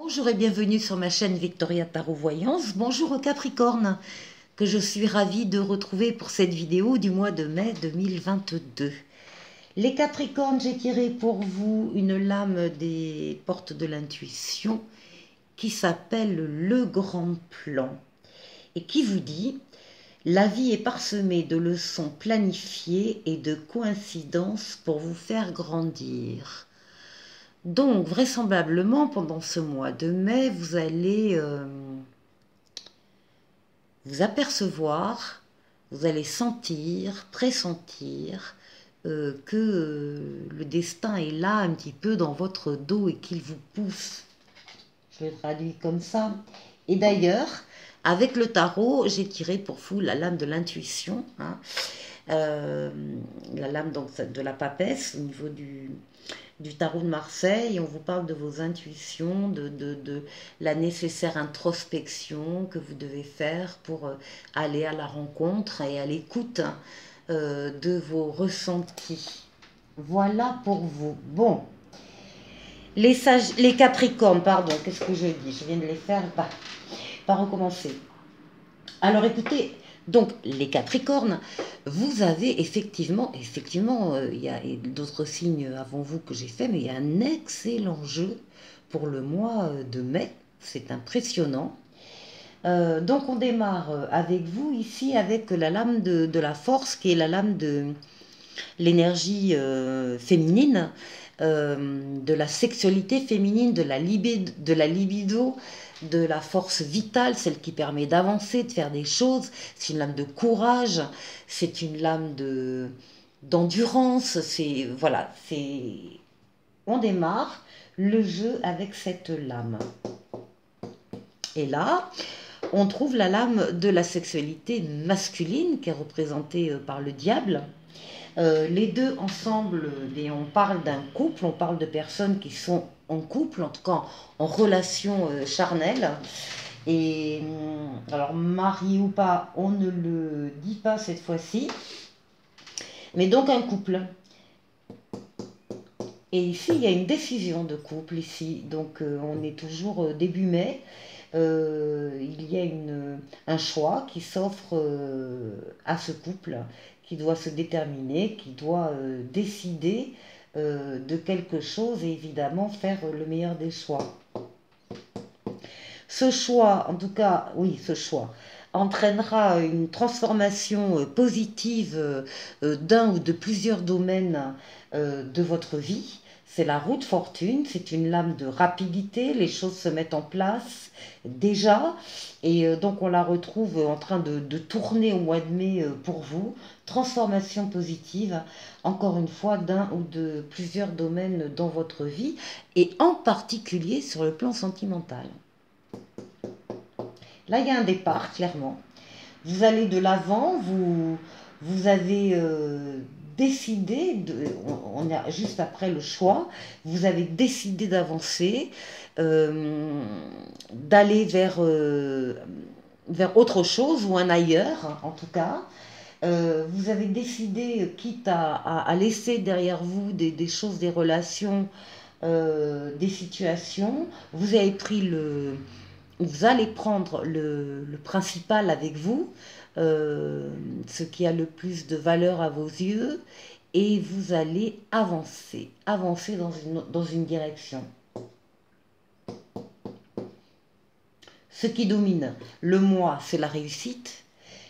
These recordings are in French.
Bonjour et bienvenue sur ma chaîne Victoria Tarot Voyance. Bonjour aux Capricornes, que je suis ravie de retrouver pour cette vidéo du mois de mai 2022. Les Capricornes, j'ai tiré pour vous une lame des portes de l'intuition qui s'appelle le grand plan et qui vous dit: la vie est parsemée de leçons planifiées et de coïncidences pour vous faire grandir. Donc, vraisemblablement, pendant ce mois de mai, vous allez vous apercevoir, vous allez sentir, pressentir que le destin est là un petit peu dans votre dos et qu'il vous pousse. Je le traduis comme ça. Et d'ailleurs, avec le tarot, j'ai tiré pour vous la lame de l'intuition, hein. La lame donc de la papesse au niveau du tarot de Marseille. On vous parle de vos intuitions, de la nécessaire introspection que vous devez faire pour aller à la rencontre et à l'écoute de vos ressentis. Voilà pour vous. Bon, les Capricornes, pardon, qu'est-ce que je dis? Je viens de les faire, pas recommencer. Alors écoutez, donc les Capricornes, vous avez effectivement, il y a d'autres signes avant vous que j'ai fait, mais il y a un excellent jeu pour le mois de mai, c'est impressionnant. Donc on démarre avec vous ici avec la lame de la force, qui est la lame de l'énergie féminine, de la sexualité féminine, de la libido, de la force vitale, celle qui permet d'avancer, de faire des choses. C'est une lame de courage, c'est une lame d'endurance. C'est voilà, c'est on démarre le jeu avec cette lame. Et là, on trouve la lame de la sexualité masculine qui est représentée par le diable. Les deux ensemble, et on parle d'un couple, on parle de personnes qui sont en couple, en tout cas en relation charnelle. Et alors, mari ou pas, on ne le dit pas cette fois-ci, mais donc un couple. Et ici, il y a une décision de couple, ici, donc on est toujours début mai. Il y a un choix qui s'offre à ce couple, qui doit se déterminer, qui doit décider de quelque chose et évidemment faire le meilleur des choix. Ce choix, en tout cas, oui, ce choix entraînera une transformation positive d'un ou de plusieurs domaines de votre vie. C'est la roue de fortune, c'est une lame de rapidité, les choses se mettent en place déjà, et donc on la retrouve en train de tourner au mois de mai pour vous. Transformation positive, encore une fois, d'un ou de plusieurs domaines dans votre vie, et en particulier sur le plan sentimental. Là, il y a un départ, clairement. Vous allez de l'avant, vous avez décidé, on est juste après le choix, vous avez décidé d'avancer, d'aller vers autre chose ou un ailleurs, en tout cas. Vous avez décidé, quitte à laisser derrière vous des choses, des relations, des situations, vous allez prendre le principal avec vous, ce qui a le plus de valeur à vos yeux, et vous allez avancer dans une direction. Ce qui domine le moi, c'est la réussite.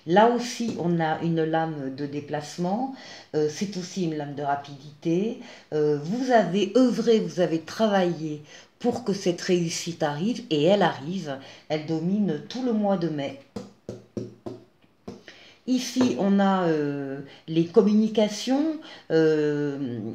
Là aussi, on a une lame de déplacement, c'est aussi une lame de rapidité. Vous avez œuvré, vous avez travaillé pour que cette réussite arrive, et elle arrive, elle domine tout le mois de mai. Ici, on a les communications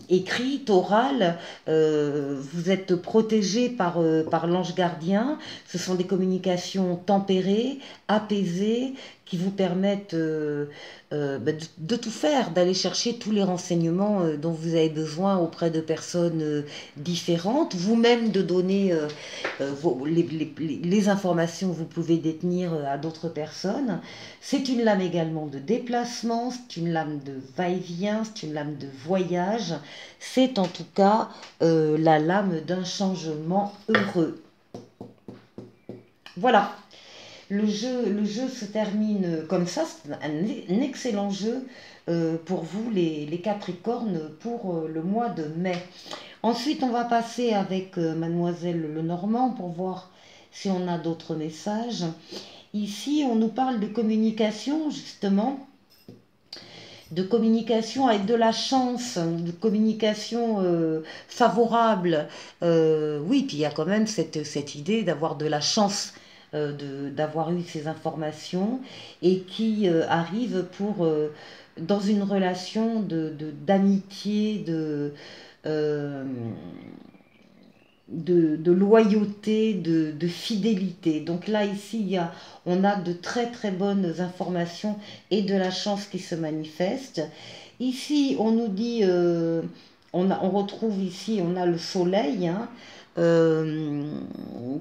écrites, orales. Vous êtes protégé par l'ange gardien. Ce sont des communications tempérées, apaisées, qui vous permettent de tout faire, d'aller chercher tous les renseignements dont vous avez besoin auprès de personnes différentes, vous-même de donner les informations que vous pouvez détenir à d'autres personnes. C'est une lame également de déplacement, c'est une lame de va-et-vient, c'est une lame de voyage. C'est en tout cas la lame d'un changement heureux. Voilà, le jeu se termine comme ça. C'est un excellent jeu pour vous, les Capricornes, pour le mois de mai. Ensuite, on va passer avec Mademoiselle Lenormand pour voir si on a d'autres messages. Ici, on nous parle de communication, justement, de communication avec de la chance, de communication favorable. Oui, puis il y a quand même cette idée d'avoir de la chance, d'avoir eu ces informations et qui arrive pour, dans une relation d'amitié, euh, de loyauté, de fidélité. Donc là, ici, on a de très très bonnes informations et de la chance qui se manifeste. Ici, on nous dit, on retrouve ici, on a le soleil, hein, euh,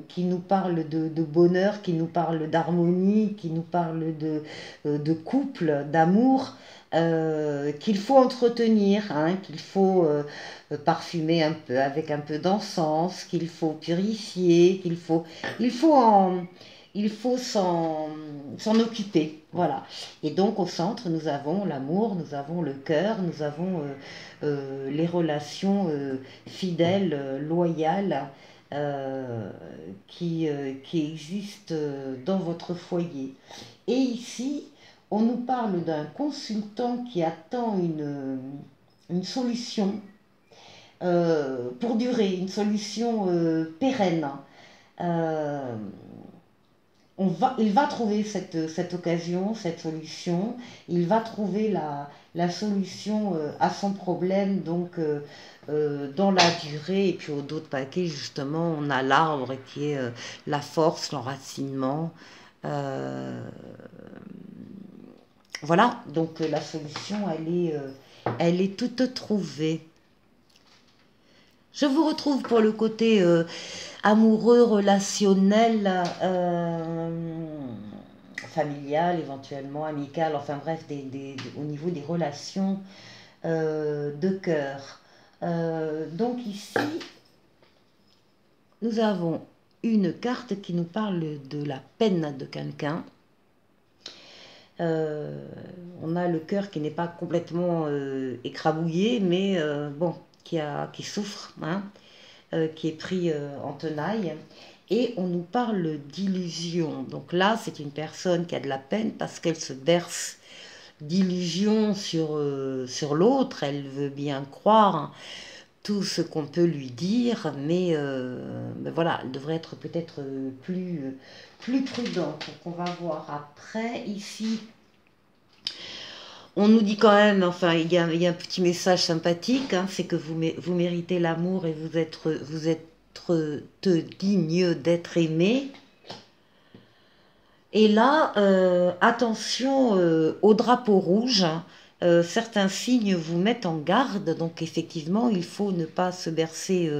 qui nous parle de bonheur, qui nous parle d'harmonie, qui nous parle de couple, d'amour, qu'il faut entretenir, hein, qu'il faut parfumer un peu avec un peu d'encens, qu'il faut purifier, il faut en, il faut s'en occuper. Voilà. Et donc au centre, nous avons l'amour, nous avons le cœur, nous avons les relations fidèles, loyales, qui existent dans votre foyer. Et ici, on nous parle d'un consultant qui attend une solution pour durer, une solution pérenne. Euh, il va trouver cette occasion, cette solution, il va trouver la solution à son problème, donc dans la durée. Et puis au dos de paquet, justement, on a l'arbre qui est la force, l'enracinement. Euh, voilà, donc la solution, elle est toute trouvée. Je vous retrouve pour le côté amoureux, relationnel, familial, éventuellement amical, enfin bref, au niveau des relations de cœur. Donc ici, nous avons une carte qui nous parle de la peine de quelqu'un. On a le cœur qui n'est pas complètement écrabouillé, mais bon, qui souffre, hein, qui est pris en tenaille. Et on nous parle d'illusion. Donc là, c'est une personne qui a de la peine parce qu'elle se berce d'illusions sur l'autre. Elle veut bien croire tout ce qu'on peut lui dire, mais voilà, elle devrait être peut-être plus prudente. Donc on va voir après, ici, on nous dit quand même, enfin, il y a un petit message sympathique, hein, c'est que vous méritez l'amour et vous êtes digne d'être aimé. Et là, attention au drapeau rouge. Certains signes vous mettent en garde, donc effectivement, il faut ne pas se bercer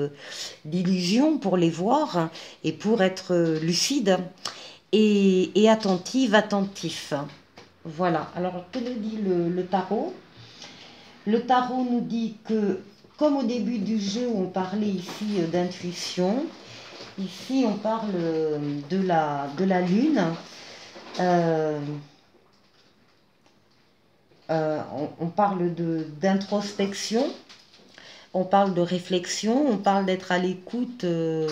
d'illusions pour les voir, hein, et pour être lucide et attentif. Voilà, alors que nous dit le tarot? Le tarot nous dit que, comme au début du jeu, on parlait ici d'intuition, ici on parle de la lune. Euh, on parle d'introspection, on parle de réflexion, on parle d'être à l'écoute, euh,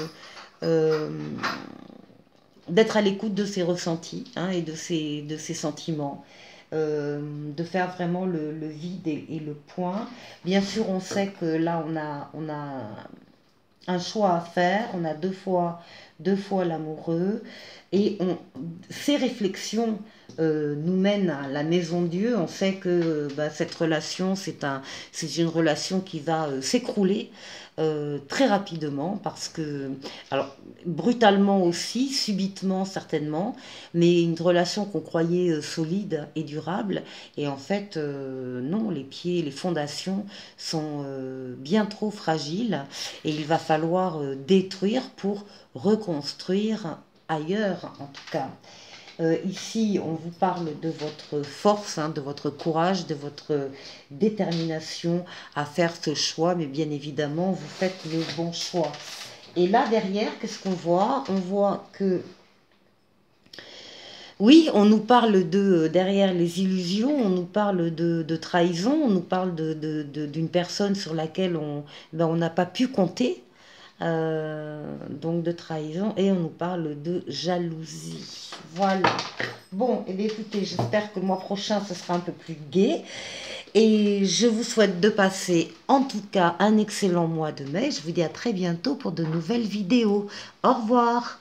de ses ressentis, hein, et de ses sentiments. De faire vraiment le vide et le point. Bien sûr, on sait que là, on a un choix à faire, on a deux fois l'amoureux, et ces réflexions nous mènent à la maison Dieu. On sait que cette relation, c'est une relation qui va s'écrouler très rapidement, parce que, alors brutalement aussi, subitement certainement, mais une relation qu'on croyait solide et durable, et en fait non, les pieds, les fondations sont bien trop fragiles, et il va falloir détruire pour reconstruire ailleurs, en tout cas. Ici, on vous parle de votre force, hein, de votre courage, de votre détermination à faire ce choix, mais bien évidemment, vous faites le bon choix. Et là, derrière, qu'est-ce qu'on voit? On voit que Oui, on nous parle de derrière les illusions, on nous parle de trahison, on nous parle d'une personne sur laquelle on n'a pas pu compter, donc de trahison, et on nous parle de jalousie. Voilà. Bon, et bien écoutez, j'espère que le mois prochain, ce sera un peu plus gai. Et je vous souhaite de passer en tout cas un excellent mois de mai. Je vous dis à très bientôt pour de nouvelles vidéos. Au revoir.